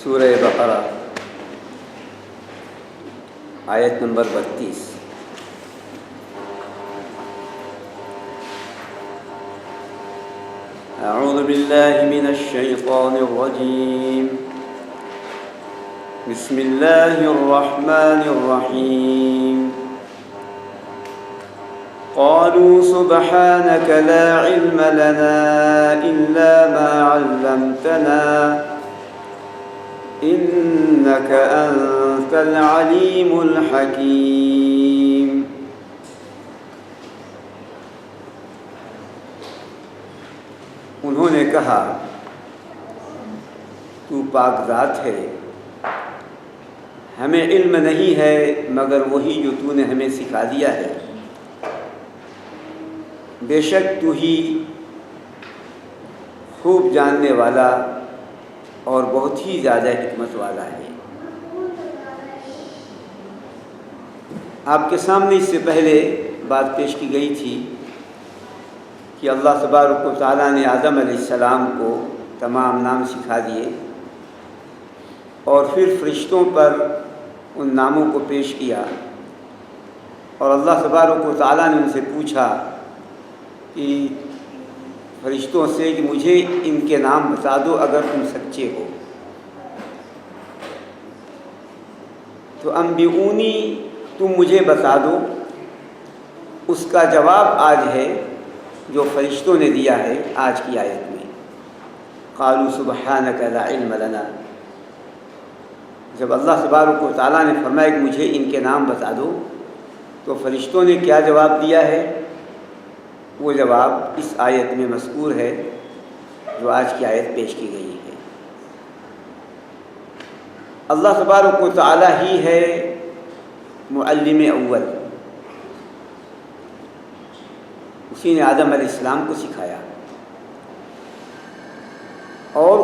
سورہ بقرہ آیت نمبر 32۔ اعوذ باللہ من الشیطان الرجیم، بسم اللہ الرحمن الرحیم۔ قالوا سبحانك لا علم لنا إلا ما علمتنا إنك أنت العليم الحكيم۔ انہوں نے کہا تو پاک ذات ہے، ہمیں علم نہیں ہے مگر وہی جو تو نے ہمیں سکھا دیا ہے، بے شک تو ہی خوب جاننے والا اور بہت ہی زیادہ حکمت والا ہے۔ آپ کے سامنے اس سے پہلے بات پیش کی گئی تھی کہ اللہ تبارک و تعالیٰ نے آدم علیہ السلام کو تمام نام سکھا دیے اور پھر فرشتوں پر ان ناموں کو پیش کیا، اور اللہ تبارک و تعالیٰ نے ان سے پوچھا کہ فرشتوں سے کہ مجھے ان کے نام بتا دو اگر تم سچے ہو، تو انبئونی، تم مجھے بتا دو۔ اس کا جواب آج ہے جو فرشتوں نے دیا ہے آج کی آیت میں، قالوا سبحانک لا علم لنا۔ جب اللہ تبارک و تعالیٰ نے فرمایا کہ مجھے ان کے نام بتا دو، تو فرشتوں نے کیا جواب دیا ہے؟ وہ جواب اس آیت میں مذکور ہے جو آج کی آیت پیش کی گئی ہے۔ اللہ تبارک و تعالیٰ ہی ہے معلم اول، اسی نے آدم علیہ السلام کو سکھایا، اور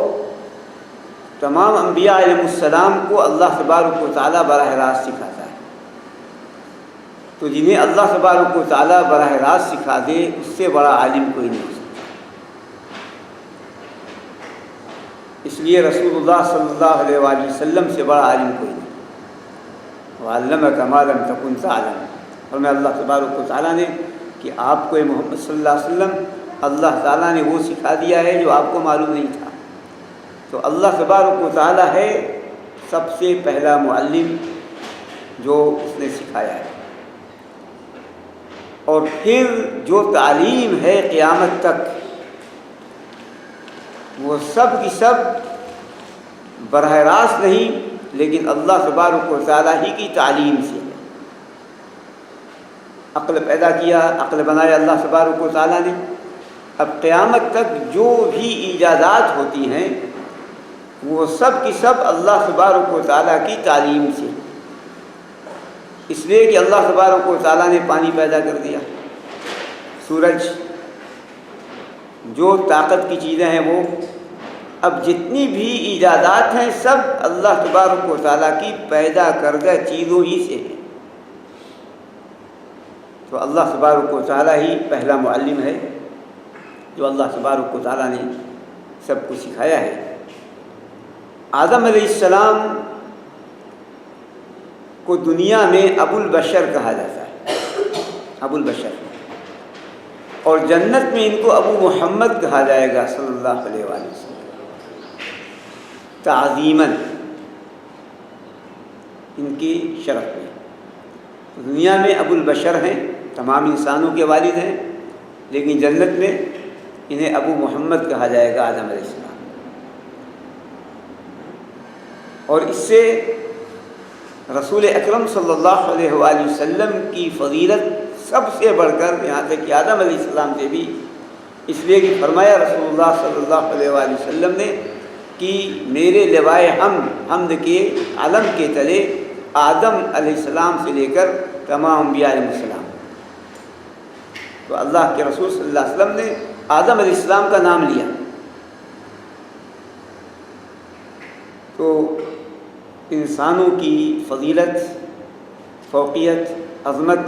تمام انبیاء علیہ السلام کو اللہ تبارک و تعالیٰ براہ راست سکھاتا ہے۔ تو جنہیں اللہ تبارک و تعالیٰ براہ راست سکھا دے اس سے بڑا عالم کوئی نہیں ہو سکتا۔ اس لیے رسول اللہ صلی اللہ علیہ وآلہ وسلم سے بڑا عالم کوئی نہیں۔ وَعَلَّمَكَ مَا لَمْ تَكُنْ تَعْلَمُ، فرمایا اللہ تبارک و تعالیٰ نے کہ آپ کو محمد صلی اللہ علیہ وسلم اللہ تعالیٰ نے وہ سکھا دیا ہے جو آپ کو معلوم نہیں تھا۔ تو اللہ تبارک و تعالیٰ ہے سب سے پہلا معلم جو اس نے سکھایا ہے، اور پھر جو تعلیم ہے قیامت تک وہ سب کی سب براہ راست نہیں لیکن اللہ تبارک و تعالیٰ ہی کی تعلیم سے ہے۔ عقل پیدا کیا، عقل بنایا اللہ تبارک و تعالیٰ نے، اب قیامت تک جو بھی ایجادات ہوتی ہیں وہ سب کی سب اللہ تبارک و تعالیٰ کی تعلیم سے، اس لیے کہ اللہ تبارک و تعالیٰ نے پانی پیدا کر دیا، سورج، جو طاقت کی چیزیں ہیں وہ، اب جتنی بھی ایجادات ہیں سب اللہ تبارک و تعالیٰ کی پیدا کردہ چیزوں ہی سے ہیں۔ تو اللہ تبارک و تعالیٰ ہی پہلا معلم ہے جو اللہ تبارک و تعالیٰ نے سب کو سکھایا ہے۔ آدم علیہ السلام کو دنیا میں ابو البشر کہا جاتا ہے، ابو البشر، اور جنت میں ان کو ابو محمد کہا جائے گا صلی اللہ علیہ وآلہ وسلم، تعظیماً ان کی شرف میں۔ دنیا میں ابو البشر ہیں، تمام انسانوں کے والد ہیں، لیکن جنت میں انہیں ابو محمد کہا جائے گا، آدم علیہ السلام۔ اور اس سے رسول اکرم صلی اللہ علیہ وآلہ وسلم کی فضیلت سب سے بڑھ کر یہاں تک کہ آدم علیہ السلام سے بھی، اس لیے کہ فرمایا رسول اللہ صلی اللہ علیہ وآلہ وسلم نے کہ میرے لوائے حمد کے علم کے تلے آدم علیہ السلام سے لے کر تمام انبیاء علیہ السلام۔ تو اللہ کے رسول صلی اللہ علیہ وسلم نے آدم علیہ السلام کا نام لیا۔ تو انسانوں کی فضیلت، فوقیت، عظمت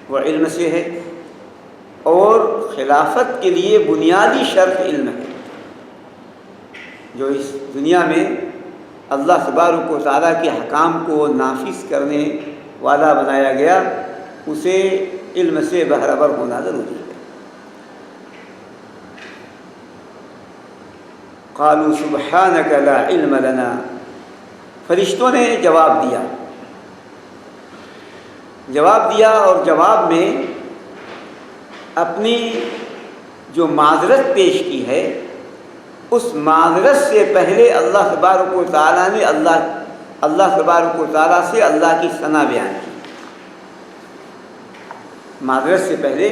وہ علم سے ہے، اور خلافت کے لیے بنیادی شرط علم ہے۔ جو اس دنیا میں اللہ تبارک و تعالیٰ کے احکام کو نافذ کرنے والا بنایا گیا، اسے علم سے باخبر ہونا ضروری ہے۔ قالوا سبحانک لا علم لنا، فرشتوں نے جواب دیا اور جواب میں اپنی جو معذرت پیش کی ہے، اس معذرت سے پہلے اللہ تبارک و تعالیٰ نے اللہ تبارک و تعالیٰ سے اللہ کی ثنا بیان کی۔ معذرت سے پہلے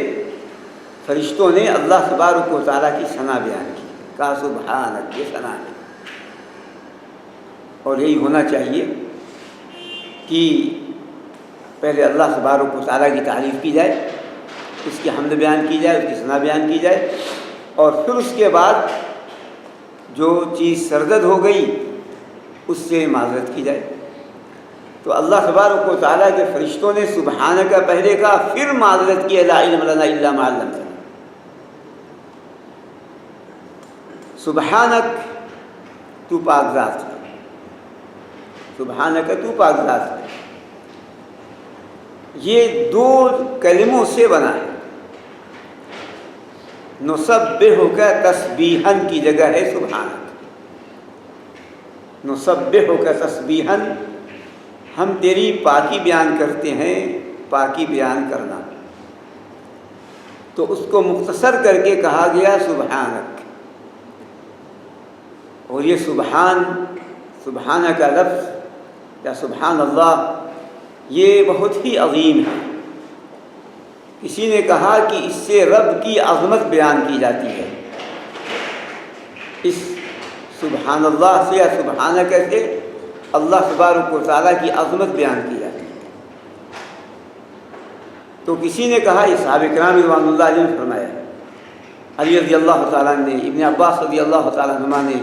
فرشتوں نے اللہ تبارک و تعالیٰ کی ثنا بیان کی، کہا سبحانک، یہ ثنا ہے۔ اور یہی ہونا چاہیے کہ پہلے اللہ تبارک و تعالیٰ کی تعریف کی جائے، اس کی حمد بیان کی جائے، اس کی ثنا بیان کی جائے، اور پھر اس کے بعد جو چیز سرزد ہو گئی اس سے معذرت کی جائے۔ تو اللہ تبارک و تعالیٰ کے فرشتوں نے سبحانک پہلے کہا، پھر معذرت کی، لا علم لنا الا ما علمتنا۔ سبحانک، تو پاک ذات ہے، سبحانک، تو پاک ذات ہے، یہ دو کلموں سے بنا ہے۔ نسبحک تسبیحاً کی جگہ ہے سبحانک، نسبحک تسبیحاً، ہم تیری پاکی بیان کرتے ہیں، پاکی بیان کرنا، تو اس کو مختصر کر کے کہا گیا سبحانک۔ اور یہ سبحان کا لفظ یا سبحان اللہ، یہ بہت ہی عظیم ہے۔ کسی نے کہا کہ اس سے رب کی عظمت بیان کی جاتی ہے، اس سبحان اللہ سے یا سبحانک سے اللہ تبارک و تعالیٰ کی عظمت بیان کی جاتی ہے۔ تو کسی نے کہا، یہ صحابہ کرام رضوان اللہ علیہ نے فرمایا، علی رضی اللہ تعالیٰ نے، ابن عباس رضی اللہ تعالیٰ عنہما نے،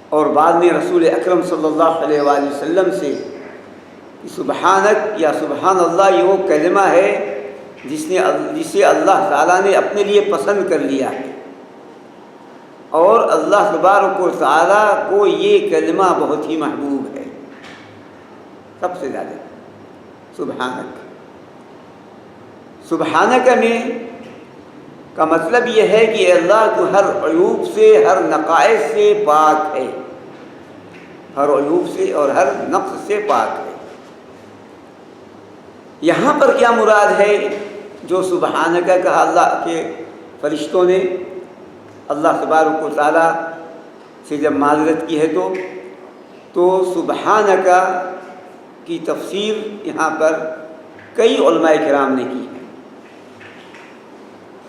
اور بعد میں رسول اکرم صلی اللہ علیہ وآلہ وسلم سے، سبحانک یا سبحان اللہ یہ وہ کلمہ ہے جسے اللہ تعالیٰ نے اپنے لیے پسند کر لیا ہے، اور اللہ تبارک و تعالیٰ کو یہ کلمہ بہت ہی محبوب ہے، سب سے زیادہ۔ سبحانک میں کا مطلب یہ ہے کہ اللہ تو ہر عیوب سے، ہر نقائص سے پاک ہے، ہر عیوب سے اور ہر نقص سے پاک ہے۔ یہاں پر کیا مراد ہے جو سبحانک کہا اللہ کے فرشتوں نے اللہ تبارک و تعالیٰ سے جب معذرت کی ہے تو سبحانک کی تفسیر یہاں پر کئی علماء کرام نے کی ہے۔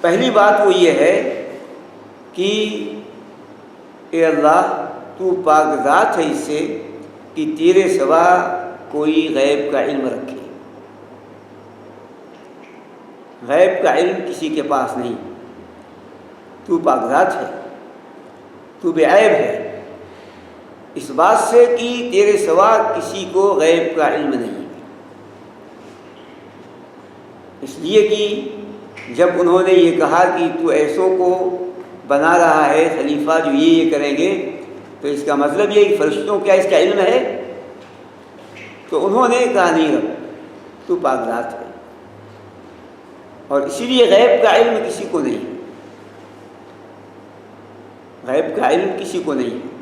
پہلی بات وہ یہ ہے کہ اے اللہ تو پاک ذات ہے اس سے کہ تیرے سوا کوئی غیب کا علم رکھے، غیب کا علم کسی کے پاس نہیں، تو پاک ذات ہے، تو بے عیب ہے، اس بات سے کہ تیرے سوا کسی کو غیب کا علم نہیں ہے۔ اس لیے کہ جب انہوں نے یہ کہا کہ تو ایسوں کو بنا رہا ہے خلیفہ جو یہ کریں گے، تو اس کا مطلب یہ کہ فرشتوں کیا اس کا علم ہے؟ تو انہوں نے کہا نہیں رب، تو پاک ذات ہے، اور اسی لیے غیب کا علم کسی کو نہیں ہے، غیب کا علم کسی کو نہیں ہے۔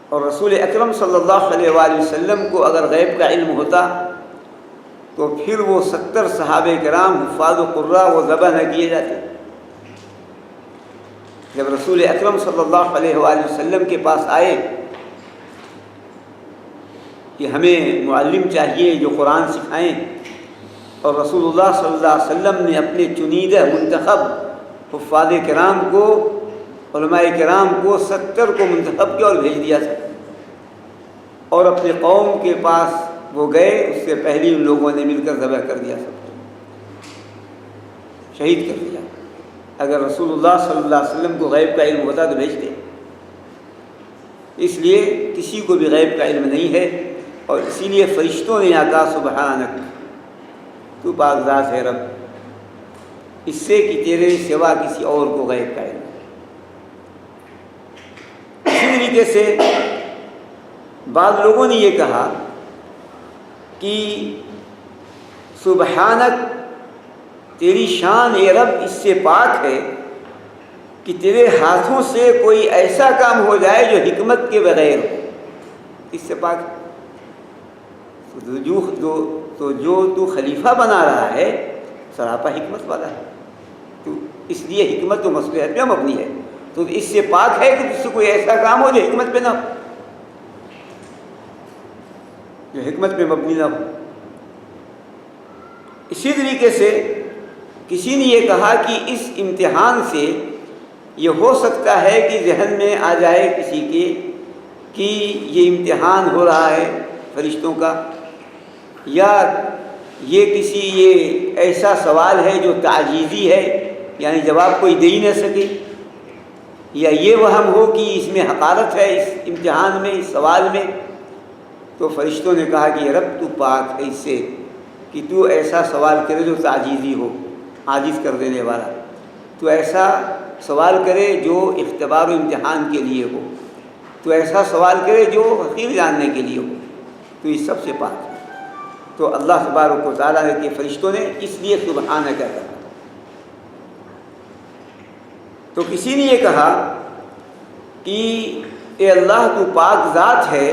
اور رسول اکرم صلی اللہ علیہ وآلہ وسلم کو اگر غیب کا علم ہوتا تو پھر وہ 70 صحابہ کرام حفاظ و قراء وہ ذبح نہ کیے جاتے۔ جب رسول اکرم صلی اللہ علیہ وآلہ وسلم کے پاس آئے کہ ہمیں معلم چاہیے جو قرآن سکھائیں، اور رسول اللہ صلی اللہ علیہ وسلم نے اپنے چنیدہ منتخب حفاظ کرام کو، علماء کرام کو 70 کو منتخب کیا اور بھیج دیا تھا، اور اپنے قوم کے پاس وہ گئے، اس سے پہلے ان لوگوں نے مل کر ذبح کر دیا، سب کو شہید کر دیا۔ اگر رسول اللہ صلی اللہ علیہ وسلم کو غیب کا علم ہوتا تو بھیجتے، اس لیے کسی کو بھی غیب کا علم نہیں ہے، اور اسی لیے فرشتوں نے یہاں کہا سبحانک، تو پاک ذات ہے رب، اس سے کہ تیرے سوا کسی اور کو غیب کا علم۔ اسی طریقے سے بعض لوگوں نے یہ کہا کہ سبحانک، تیری شان اے رب اس سے پاک ہے کہ تیرے ہاتھوں سے کوئی ایسا کام ہو جائے جو حکمت کے بغیر ہو، اس سے پاک ہے۔ تو جو تو خلیفہ بنا رہا ہے سراپا حکمت والا ہے، تو اس لیے حکمت و مصلحت پہ مبنی ہے، تو اس سے پاک ہے کہ اس سے کوئی ایسا کام ہو جو حکمت پہ نہ ہو، جو حکمت پہ مبنی نہ ہو۔ اسی طریقے سے کسی نے یہ کہا کہ اس امتحان سے یہ ہو سکتا ہے کہ ذہن میں آ جائے کسی کے کہ یہ امتحان ہو رہا ہے فرشتوں کا، یا یہ ایسا سوال ہے جو تعجیزی ہے، یعنی جواب کوئی دے ہی نہ سکے، یا یہ وہم ہو کہ اس میں حقارت ہے اس امتحان میں، اس سوال میں۔ تو فرشتوں نے کہا کہ رب تو پاک ہے اس سے کہ تو ایسا سوال کرے جو تعجیزی ہو، عاجز کر دینے والا، تو ایسا سوال کرے جو اختبار و امتحان کے لیے ہو، تو ایسا سوال کرے جو حقیق جاننے کے لیے ہو، تو یہ سب سے پاک ہے۔ تو اللہ تبارک و تعالیٰ نے کہ فرشتوں نے اس لیے سبحانہ کہا۔ تو کسی نے یہ کہا کہ اے اللہ تو پاک ذات ہے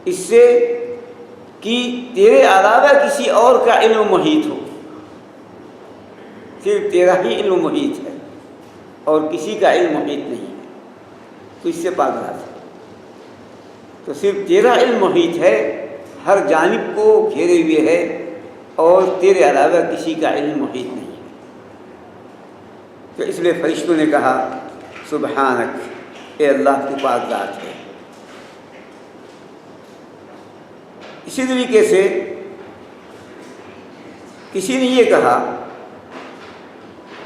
اس سے کہ تیرے علاوہ کسی اور کا علم محیط ہو، صرف تیرا ہی علم محیط ہے اور کسی کا علم محیط نہیں ہے، تو اس سے پاک ذات ہے۔ تو صرف تیرا علم محیط ہے، ہر جانب کو گھیرے ہوئے ہے، اور تیرے علاوہ کسی کا علم محیط نہیں ہے۔ تو اس لیے فرشتوں نے کہا سبحانک، اے اللہ تو پاک ذات ہے۔ اسی طریقے سے کسی نے یہ کہا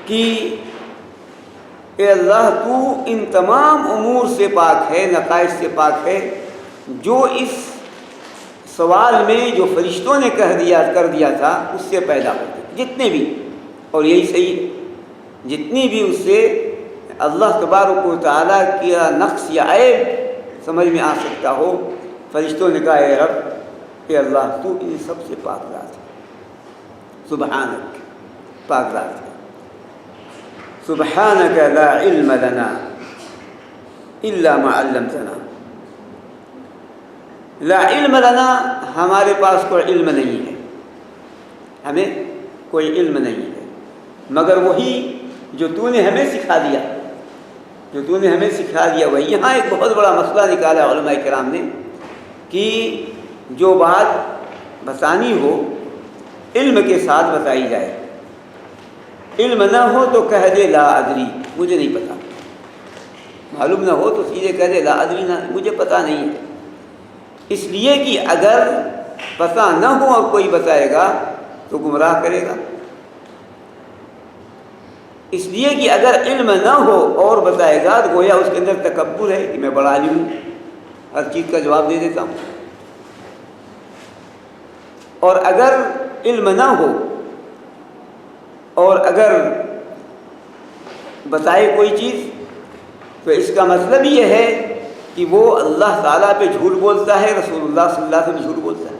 کہ اے اللہ تو ان تمام امور سے پاک ہے، نقائص سے پاک ہے، جو اس سوال میں جو فرشتوں نے کر دیا تھا اس سے پیدا ہوتے جتنے بھی، اور یہی صحیح، جتنی بھی اس سے اللہ تبارک و تعالیٰ کا نقص یا عیب سمجھ میں آ سکتا ہو، فرشتوں نے کہا اے رب، اے اللہ تو ان سب سے پاک ذات ہے، سبحانک، پاک ذات ہے۔ سبحانک لا علم لنا الا ما علمتنا، لا علم لنا، ہمارے پاس کوئی علم نہیں ہے، ہمیں کوئی علم نہیں ہے مگر وہی جو تو نے ہمیں سکھا دیا، جو تو نے ہمیں سکھا دیا وہی۔ یہاں ایک بہت بڑا مسئلہ نکالا علماء کرام نے کہ جو بات بتانی ہو علم کے ساتھ بتائی جائے، علم نہ ہو تو کہہ دے لا ادری، مجھے نہیں پتا، معلوم نہ ہو تو سیدھے کہہ دے لا ادری، نہ مجھے پتا نہیں ہے، اس لیے کہ اگر پتہ نہ ہو اور کوئی بتائے گا تو گمراہ کرے گا، اس لیے کہ اگر علم نہ ہو اور بتائے گا تو گویا اس کے اندر تکبر ہے کہ میں بڑا عالم ہوں، ہر چیز کا جواب دے دیتا ہوں، اور اگر علم نہ ہو اور اگر بتائے کوئی چیز تو اس کا مطلب یہ ہے کہ وہ اللہ تعالیٰ پہ جھوٹ بولتا ہے، رسول اللہ صلی اللہ علیہ وسلم جھوٹ بولتا ہے،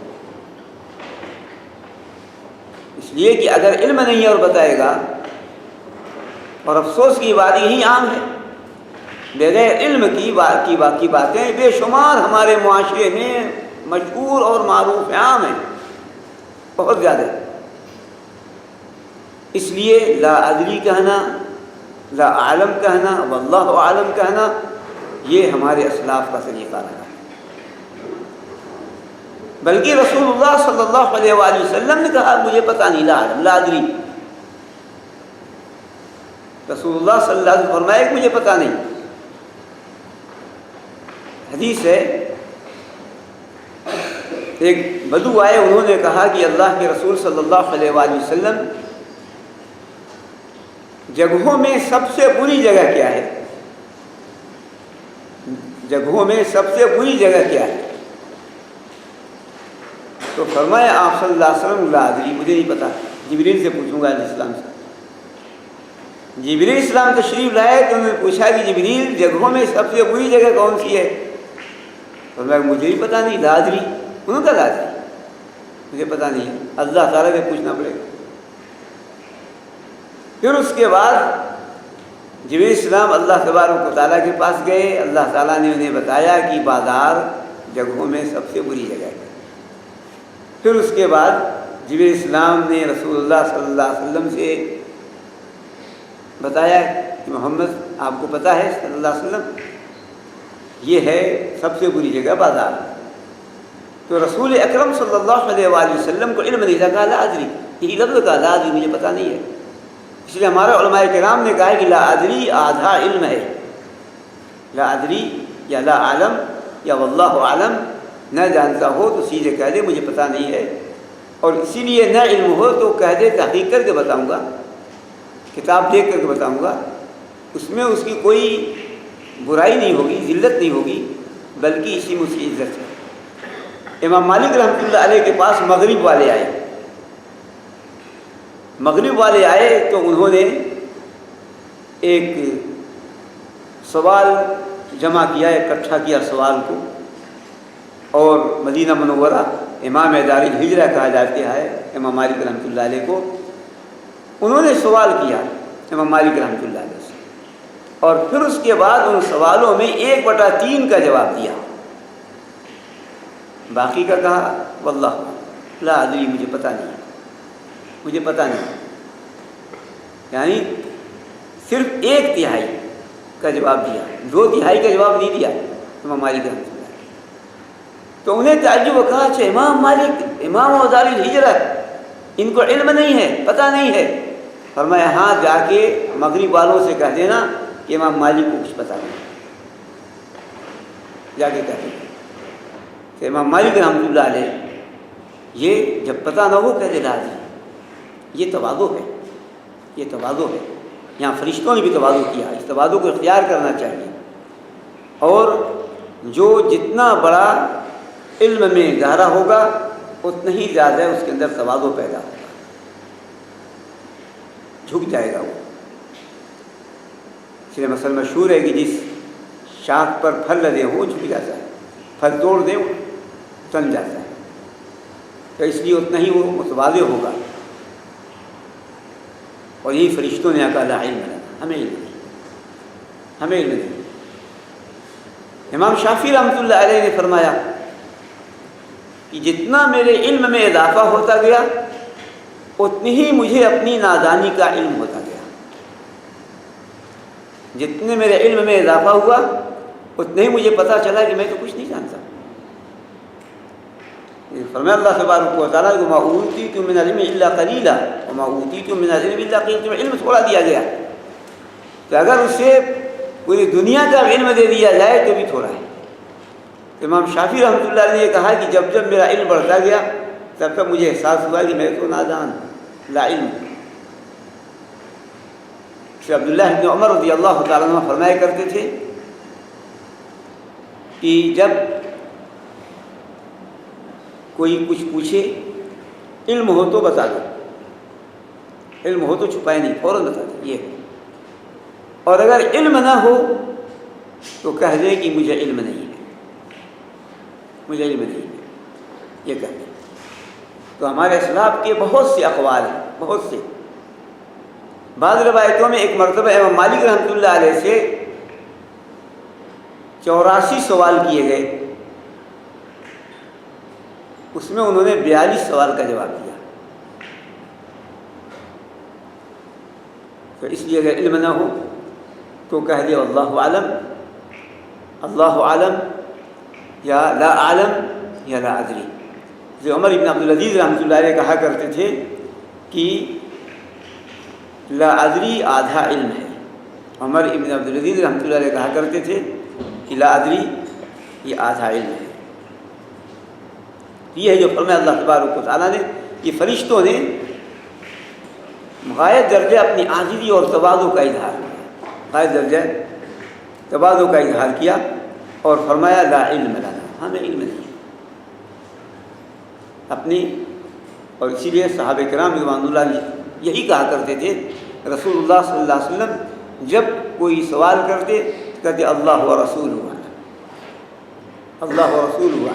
اس لیے کہ اگر علم نہیں ہے اور بتائے گا، اور افسوس کی بات یہی عام ہے، بغیر علم کی باتیں بے شمار ہمارے معاشرے میں مشہور اور معروف عام ہیں، بہت زیادہ، اس لیے لا ادری کہنا، لا عالم کہنا، واللہ عالم کہنا، یہ ہمارے اسلاف کا طریقہ رہا، بلکہ رسول اللہ صلی اللہ علیہ وآلہ وسلم نے کہا مجھے پتہ نہیں، لا عالم، لا ادری، رسول اللہ صلی اللہ علیہ وسلم فرمایا کہ مجھے پتہ نہیں۔ حدیث ہے، ایک بدو آئے، انہوں نے کہا کہ اللہ کے رسول صلی اللہ علیہ وآلہ وسلم، جگہوں میں سب سے بری جگہ کیا ہے؟ جگہوں میں سب سے بری جگہ کیا ہے؟ تو فرمایا آپ صلی اللہ علیہ وسلم لا ادری، مجھے نہیں پتا، جبریل سے پوچھوں گا علیہ السلام سے۔ جبریل السلام تشریف لائے تو انہوں نے پوچھا کہ جبریل جگہوں میں سب سے بری جگہ کون سی ہے؟ تو میں مجھے بھی پتہ نہیں، لا ادری۔ انہوں نے کہا لا ادری، مجھے پتہ نہیں ہے، اللہ تعالیٰ سے پوچھنا پڑے گا۔ پھر اس کے بعد جبریل السلام اللہ تبارک و تعالیٰ کے پاس گئے، اللہ تعالیٰ نے انہیں بتایا کہ بازار جگہوں میں سب سے بری جگہ ہے۔ پھر اس کے بعد جبریل السلام نے رسول اللہ صلی اللہ علیہ وسلم سے بتایا کہ محمد آپ کو پتہ ہے صلی اللہ علیہ وسلم یہ ہے سب سے بری جگہ بازار۔ تو رسول اکرم صلی اللہ علیہ وآلہ وسلم کو علم نہیں تھا، کہا لا ادری، یہی لفظ کہا لا ادری، مجھے پتہ نہیں ہے۔ اس لیے ہمارے علماء کرام نے کہا کہ لا ادری آدھا علم ہے، لا ادری یا لا عالم یا واللہ عالم، نہ جانتا ہو تو سیدھے کہہ دے مجھے پتہ نہیں ہے، اور اسی لیے نہ علم ہو تو کہہ دے تحقیق کر کے بتاؤں گا، کتاب دیکھ کر کے بتاؤں گا، اس میں اس کی کوئی برائی نہیں ہوگی، ذلت نہیں ہوگی، بلکہ اسی میں اس کی عزت ہے۔ امام مالک رحمۃ اللہ علیہ کے پاس مغرب والے آئے، مغرب والے آئے تو انہوں نے ایک سوال جمع کیا، اکٹھا کیا سوال کو، اور مدینہ منورہ امام دار الہجرہ کہا جاتا ہے امام مالک رحمۃ اللہ علیہ کو، انہوں نے سوال کیا امام مالک رحمۃ اللہ علیہ سے، اور پھر اس کے بعد ان سوالوں میں 1/3 کا جواب دیا، باقی کا کہا واللہ لا ادری، مجھے پتہ نہیں، مجھے پتہ نہیں، یعنی صرف 1/3 کا جواب دیا، 2/3 کا جواب نہیں دیا امام مالک رحمۃ اللہ۔ تو انہیں تعجب کہا اچھا امام مالک امام دار الہجرہ ان کو علم نہیں ہے، پتہ نہیں ہے؟ فرمایا ہاں جا کے مغرب والوں سے کہہ دینا کہ امام مالک کو کچھ پتہ نہیں، جا کے کہہ دینا کہ امام مالک رحمۃ اللہ علیہ یہ جب پتہ نہ ہو کہہ دے لا ادری۔ یہ تواضع ہے، یہ تواضع ہے، یہاں فرشتوں نے بھی تواضع کیا، اس تواضع کو اختیار کرنا چاہیے، اور جو جتنا بڑا علم میں گہرا ہوگا اتنا ہی زیادہ اس کے اندر تواضع پیدا ہوگا، جھک جائے گا وہ۔ اس لیے مثلا مشہور ہے کہ جس شاخ پر پھل لدے ہوں وہ جھک جاتا ہے، پھل توڑ دیں وہ تن جاتا ہے، تو اس لیے اتنا ہی وہ متواضع ہوگا۔ اور یہی فرشتوں نے کہا لا علم لنا، ہمیں علم نہیں، ہمیں علم نہیں۔ امام شافعی رحمۃ اللہ علیہ نے فرمایا کہ جتنا میرے علم میں اضافہ ہوتا گیا اتنی ہی مجھے اپنی نادانی کا علم ہوتا گیا، جتنے میرے علم میں اضافہ ہوا اتنے ہی مجھے پتہ چلا کہ میں تو کچھ نہیں جانتا۔ فرمایا اللہ تبارک و تعالیٰ وما اوتیتم من العلم الا قلیلا وما اوتیتم من العلم الا قلیلا، علم تھوڑا دیا گیا کہ اگر اسے پوری دنیا کا علم دے دیا جائے تو بھی تھوڑا ہے۔ امام شافعی رحمۃ اللہ نے یہ کہا کہ جب جب میرا علم بڑھتا گیا تب تب مجھے احساس ہوا کہ میں تو نادان لا علم۔ عبداللہ ابن عمر رضی اللہ تعالیٰ عنہ فرمایا کرتے تھے کہ جب کوئی کچھ پوچھے علم ہو تو بتا دو، علم ہو تو چھپائے نہیں، فوراً بتا دو یہ، اور اگر علم نہ ہو تو کہہ دیں کہ مجھے علم نہیں ہے، مجھے علم نہیں ہے، یہ کہہ دیں۔ تو ہمارے اسلاف کے بہت سے اقوال ہیں، بہت سے۔ بعض روایتوں میں ایک مرتبہ امام مالک رحمۃ اللہ علیہ سے 84 سوال کیے گئے، اس میں انہوں نے 42 سوال کا جواب دیا۔ تو اس لیے اگر علم نہ ہو تو کہہ دے اللہ عالم، اللہ عالم، یا لا عالم یا لا ادری۔ جو عمر ابن عبدالعزیز رحمۃ اللہ علیہ کہا کرتے تھے کہ لا ادری آدھا علم ہے، عمر ابن عبدالعزیز رحمۃ اللہ علیہ کہا کرتے تھے کہ لا ادری یہ آدھا علم ہے۔ یہ ہے جو فرمایا اللہ تبارک و تعالیٰ نے، یہ فرشتوں نے غایت درجہ اپنی عاجزی اور تواضع کا اظہار کیا، غایت درجہ تواضع کا اظہار کیا، اور فرمایا لا علم لنا، ہمیں علم نہیں اپنی۔ اور اسی لیے صحابہ کرام رضوان اللہ یہی کہا کرتے تھے رسول اللہ صلی اللہ علیہ وسلم جب کوئی سوال کرتے تو کہتے اللہ و رسول ہوا، اللہ و رسول ہوا۔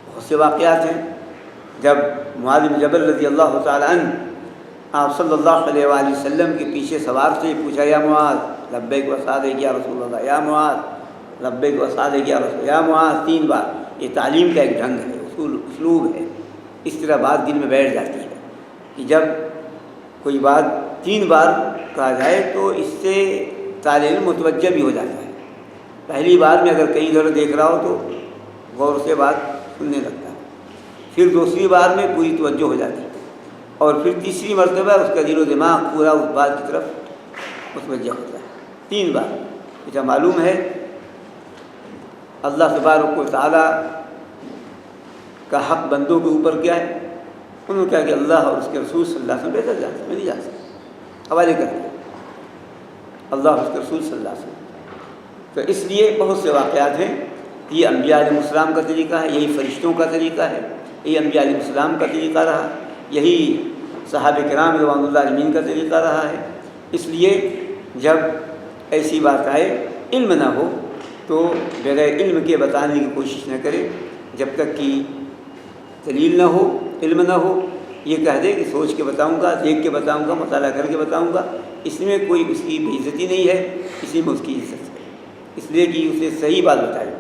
بہت سے واقعات ہیں، جب معاذ بن جبل رضی اللہ تعالیٰ عنہ آپ صلی اللہ علیہ وآلہ وسلم کے پیچھے سوار سے پوچھا یا معاذ لبیک و سعدیک یا رسول اللہ، یا معاذ لبیک و سعدیک یا رسول، یا معاذ 3 بار۔ یہ تعلیم کا ایک ڈھنگ ہے، اسلوب ہے، اس طرح بات دل میں بیٹھ جاتی ہے کہ جب کوئی بات 3 بار کہا جائے تو اس سے طالب علم متوجہ بھی ہو جاتا ہے۔ پہلی بار میں اگر کہیں ادھر دیکھ رہا ہو تو غور سے بات سننے لگتا ہے، پھر دوسری بار میں پوری توجہ ہو جاتی ہے، اور پھر تیسری مرتبہ اس کا دل و دماغ پورا اس بات کی طرف متوجہ ہوتا ہے۔ 3 بار مجھے معلوم ہے اللہ تبارک و تعالیٰ کا حق بندوں کے اوپر کیا ہے، انہوں نے کہا کہ اللہ اور اس کے رسول صلی اللہ علیہ وسلم بہتر جانتے ہیں، میں نہیں جان سکتا، حوالے کرتے ہیں اللہ اور اس کے رسول صلی اللہ علیہ وسلم۔ تو اس لیے بہت سے واقعات ہیں، یہ انبیاء علیہ السلام کا طریقہ ہے، یہی فرشتوں کا طریقہ ہے، یہی انبیاء علیہ السلام کا طریقہ رہا، یہی صحابہ کرام رضوان اللہ علیہم کا طریقہ رہا ہے۔ اس لیے جب ایسی بات آئے علم نہ ہو تو بغیر علم کے بتانے کی کوشش نہ کرے، جب تک کہ دلیل نہ ہو، علم نہ ہو۔ یہ کہہ دے کہ سوچ کے بتاؤں گا، دیکھ کے بتاؤں گا، مطالعہ کر کے بتاؤں گا، اس میں کوئی اس کی بے عزتی نہیں ہے، اسی میں اس کی عزت ہے، اس لیے کہ اسے صحیح بات بتائی۔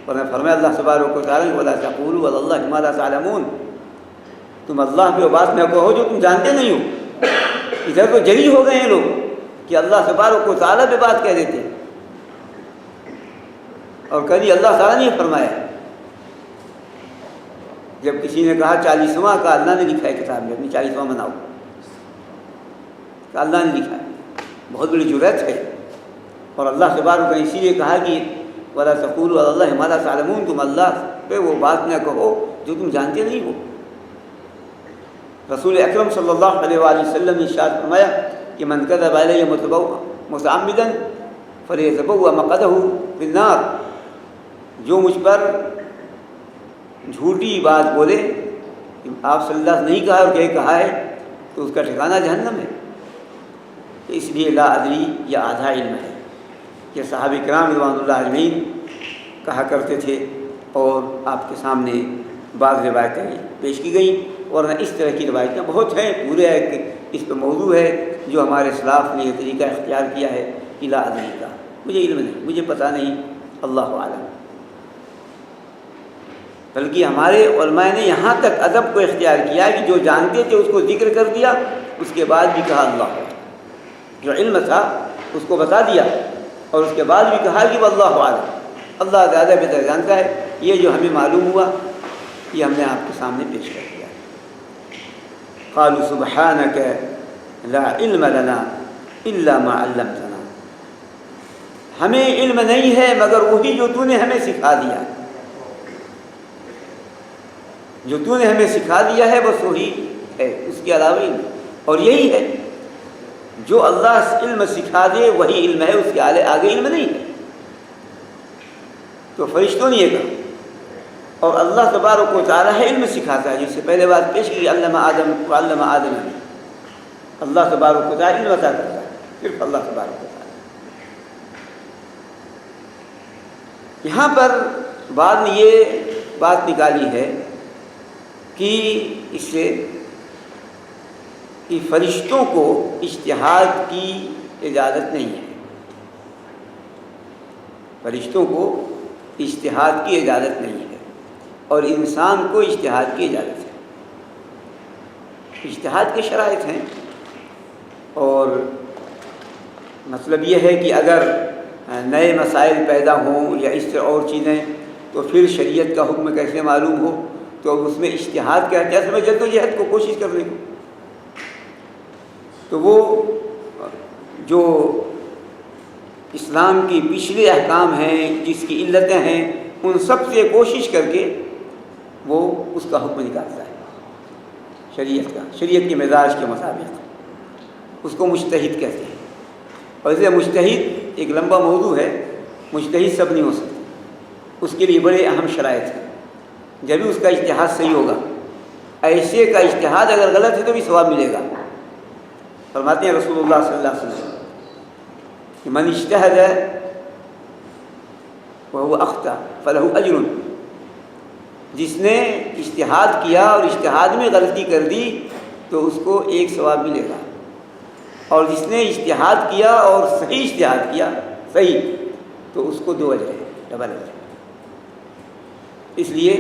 ورنہ فرمایا اللہ تبارک و تعالیٰ وَلَا تَقُولُوا عَلَى اللَّهِ مَا لَا تَعْلَمُونَ، تم اللہ پہ بات نہ کہو جو تم جانتے نہیں ہو۔ ادھر تو جری ہو گئے ہیں لوگ کہ اللہ تبارک و تعالیٰ پہ بات کہہ دیتے ہیں، اور کبھی اللہ تعالیٰ نے فرمایا۔ جب کسی نے کہا 40واں کا اللہ نے لکھا ہے کتاب میں، اپنی 40واں مناؤ، کہ اللہ نے لکھا ہے، بہت بڑی جرأت ہے۔ اور اللہ تبارک نے اسی لیے کہا کہ وَلَا تَقُولُوا عَلَى اللَّهِ مَا لَا تَعْلَمُونَ، تم اللہ پہ وہ بات نہ کہو جو تم جانتے نہیں ہو۔ رسول اکرم صلی اللہ علیہ وآلہ وسلم نے ارشاد فرمایا کہ من کذب علی متعمدا فلیتبوأ مقعدہ فی النار، جو مجھ پر جھوٹی بات بولے کہ آپ صلی اللہ علیہ وسلم نہیں کہا اور کہا ہے تو اس کا ٹھکانہ جہنم ہے۔ اس لیے لا ادری یہ آدھا علم ہے کہ صحابہ کرام رضوان اللہ علیہم کہا کرتے تھے، اور آپ کے سامنے بعض روایتیں پیش کی گئیں، ورنہ اس طرح کی روایتیں بہت ہیں، پورے ایک اس پہ موضوع ہے جو ہمارے اسلاف نے یہ طریقہ اختیار کیا ہے کہ لا ادری کا، مجھے علم نہیں، مجھے پتہ نہیں، اللہ عالم۔ بلکہ ہمارے علماء نے یہاں تک ادب کو اختیار کیا کہ جو جانتے تھے اس کو ذکر کر دیا، اس کے بعد بھی کہا اللہ، جو علم تھا اس کو بتا دیا اور اس کے بعد بھی کہا کہ واللہ عالم، اللہ زیادہ بہتر جانتا ہے۔ یہ جو ہمیں معلوم ہوا یہ ہم نے آپ کے سامنے پیش کر دیا۔ قالوا سبحانك لا علم لنا الا ما علمتنا، ہمیں علم نہیں ہے مگر وہی جو تو نے ہمیں سکھا دیا، جو تو نے ہمیں سکھا دیا ہے بس وہی ہے، اس کے علاوہ علم، اور یہی ہے جو اللہ علم سکھا دے وہی علم ہے، اس کے آگے علم نہیں ہے۔ تو فرشتوں نے یہ کہا، اور اللہ تبارک و تعالیٰ ہے علم سکھاتا ہے، جس سے پہلے بات پیش کی علم آدم آدم، اللہ تبارک و تعالیٰ علم عطا کرتا ہے، صرف اللہ تبارک و تعالیٰ۔ یہاں پر بعد نے یہ بات نکالی ہے کہ اس سے کہ فرشتوں کو اجتہاد کی اجازت نہیں ہے، فرشتوں کو اجتہاد کی اجازت نہیں ہے، اور انسان کو اجتہاد کی اجازت ہے۔ اجتہاد کے شرائط ہیں، اور مطلب یہ ہے کہ اگر نئے مسائل پیدا ہوں یا اس طرح اور چیزیں، تو پھر شریعت کا حکم کیسے معلوم ہو، تو اس میں اجتہاد کہتے ہیں، جد و جہد کو کوشش کرنے کو۔ تو وہ جو اسلام کی پچھلے احکام ہیں، جس کی علتیں ہیں، ان سب سے کوشش کر کے وہ اس کا حکم نکالتا ہے، شریعت کا، شریعت کے مزاج کے مطابق، اس کو مجتہد کہتے ہیں۔ اور اسے مجتہد ایک لمبا موضوع ہے، مجتہد سب نہیں ہو سکتے، اس کے لیے بڑے اہم شرائط ہیں، جبھی اس کا اجتہاد صحیح ہوگا۔ ایسے کا اجتہاد اگر غلط ہے تو بھی ثواب ملے گا، فرماتے ہیں رسول اللہ صلی اللہ علیہ وسلم کہ من اجتہد وهو اخطأ فلہ اجر، جس نے اجتہاد کیا اور اجتہاد میں غلطی کر دی تو اس کو ایک ثواب ملے گا، اور جس نے اجتہاد کیا اور صحیح اجتہاد کیا صحیح تو اس کو 2 اجر ہے، ڈبل اجر۔ اس لیے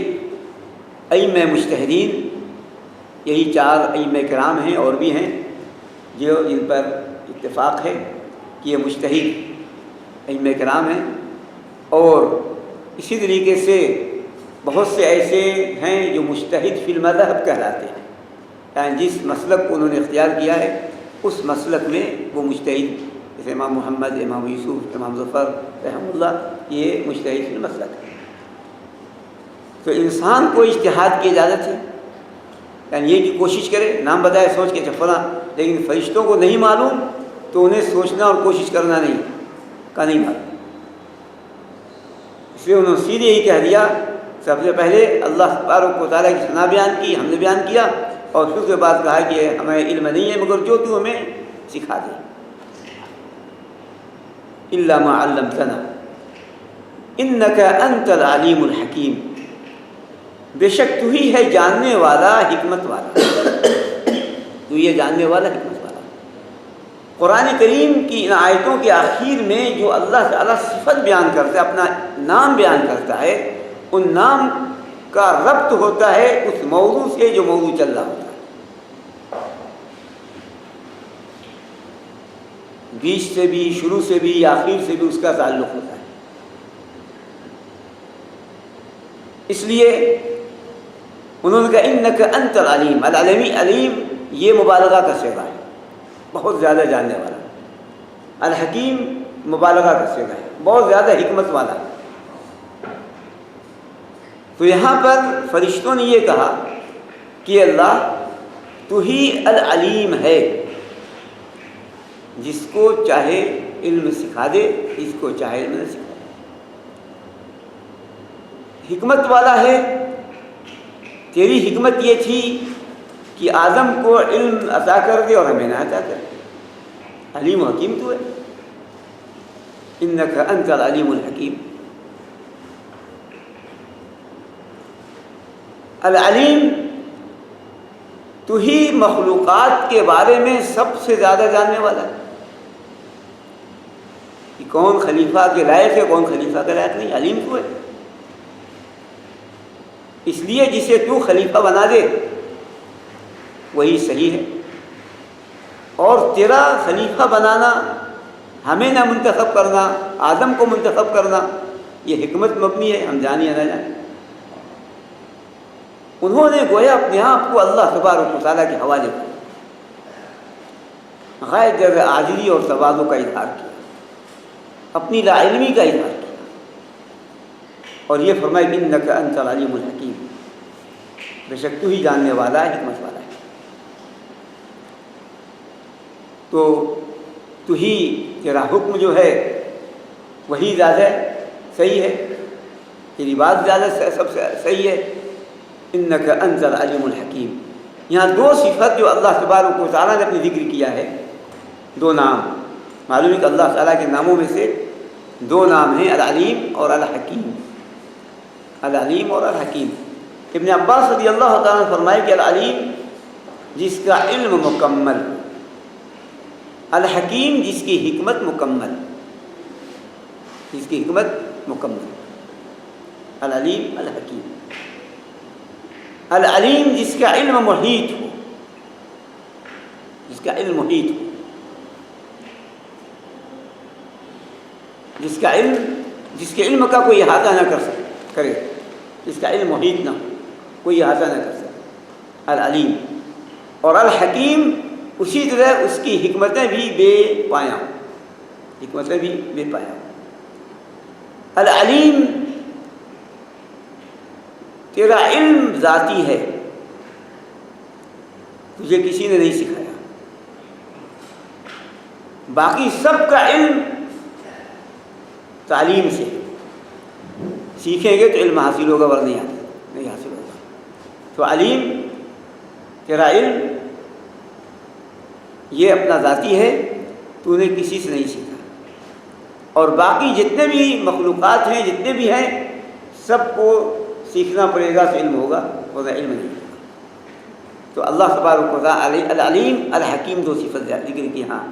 ائمہ مجتہدین، یہی 4 ائمہ کرام ہیں، اور بھی ہیں جو جن پر اتفاق ہے کہ یہ مجتہد ائمہ کرام ہیں، اور اسی طریقے سے بہت سے ایسے ہیں جو مجتہد فی المذہب کہلاتے ہیں، یعنی جس مسلک کو انہوں نے اختیار کیا ہے اس مسلک میں وہ مجتہد، جیسے امام محمد، امام یوسف، امام ظفر رحمہ اللہ، یہ مجتہد فی المسلک ہے۔ تو انسان کو اجتہاد کی اجازت ہے، یعنی یہ کہ کوشش کرے، نام بتائے سوچ کے فلاں، لیکن فرشتوں کو نہیں معلوم تو انہیں سوچنا اور کوشش کرنا نہیں کا نہیں معلوم، اس لیے انہوں نے سیدھے ہی کہہ دیا، سب سے پہلے اللہ تبارک و تعالیٰ کی ثنا بیان کی، ہم نے بیان کیا، اور پھر اس کے بعد کہا کہ ہمیں علم نہیں ہے مگر جو تو ہمیں سکھا دے، الا ما علمتنا انک انت العلیم الحکیم، بے شک تو ہی ہے جاننے والا، حکمت والا، تو یہ جاننے والا، حکمت والا۔ قرآن کریم کی ان آیتوں کے آخر میں جو اللہ تعالیٰ صفت بیان کرتا ہے، اپنا نام بیان کرتا ہے، ان نام کا ربط ہوتا ہے اس موضوع سے جو موضوع چل رہا ہوتا ہے، بیچ سے بھی، شروع سے بھی، آخر سے بھی اس کا تعلق ہوتا ہے۔ اس لیے انہوں نے کہا انک انت العلیم، علیم یہ مبالغہ کا صیغہ ہے، بہت زیادہ جاننے والا، الحکیم مبالغہ کا صیغہ ہے، بہت زیادہ حکمت والا۔ تو یہاں پر فرشتوں نے یہ کہا کہ اللہ تو ہی العلیم ہے، جس کو چاہے علم سکھا دے، جس کو چاہے علم نہ سکھا دے، حکمت والا ہے۔ تیری حکمت یہ تھی کہ آدم کو علم عطا کر دے اور ہمیں نہ عطا کر دے، علیم و حکیم تو ہے، انک انت العلیم الحکیم۔ العلیم تو ہی مخلوقات کے بارے میں سب سے زیادہ جاننے والا ہے، کہ کون خلیفہ کے لائق ہے، کون خلیفہ کے لائق نہیں، علیم تو ہے۔ اس لیے جسے تو خلیفہ بنا دے وہی صحیح ہے، اور تیرا خلیفہ بنانا، ہمیں نہ منتخب کرنا، آدم کو منتخب کرنا، یہ حکمت مبنی ہے، ہم جانیں یا نہ جانیں۔ انہوں نے گویا اپنے آپ کو اللہ تبارک و تعالیٰ کے حوالے کیا، غیر در عاجزی اور تواضع کا اظہار کیا، اپنی لا علمی کا اظہار کیا، اور یہ فرمایا کہ انک انت العلیم الحکیم، بے شک تو ہی جاننے والا ہے، حکمت والا ہے۔ تو ہی تیرا حکم جو ہے وہی زیادہ صحیح ہے، تیری بات زیادہ سب سے صحیح ہے، انک انت العلیم الحکیم۔ یہاں 2 صفت جو اللہ تبارک و تعالیٰ نے اپنے ذکر کیا ہے، 2 نام، معلوم ہے کہ اللہ تعالیٰ کے ناموں میں سے 2 نام ہیں، العلیم اور الحکیم، العلیم اور الحکیم۔ ابن عباس رضی اللہ تعالیٰ نے فرمایا کہ العلیم جس کا علم مکمل، الحکیم جس کی حکمت مکمل، جس کی حکمت مکمل، العلیم الحکیم۔ العلیم جس کا علم محیط ہو، جس کا علم محیط ہو، جس کے علم کا کوئی احاطہ نہ کرے، جس کا علم محیط نہ ہو، کوئی احاطہ نہ کر سکے، العلیم۔ اور الحکیم اسی طرح اس کی حکمتیں بھی بے پایا ہوں، حکمتیں بھی بے پایا ہوں۔ العلیم تیرا علم ذاتی ہے، تجھے کسی نے نہیں سکھایا، باقی سب کا علم تعلیم سے، سیکھیں گے تو علم حاصل ہوگا ورنہ نہیں حاصل ہوگا۔ تو علیم تیرا علم یہ اپنا ذاتی ہے، تو نے کسی سے نہیں سیکھا، اور باقی جتنے بھی مخلوقات ہیں، جتنے بھی ہیں، سب کو سیکھنا پڑے گا تو علم ہوگا، ورنہ علم نہیں ہوگا۔ تو اللہ تبارک و تعالی العلیم الحکیم دو صفت ذکر کی۔ ہاں،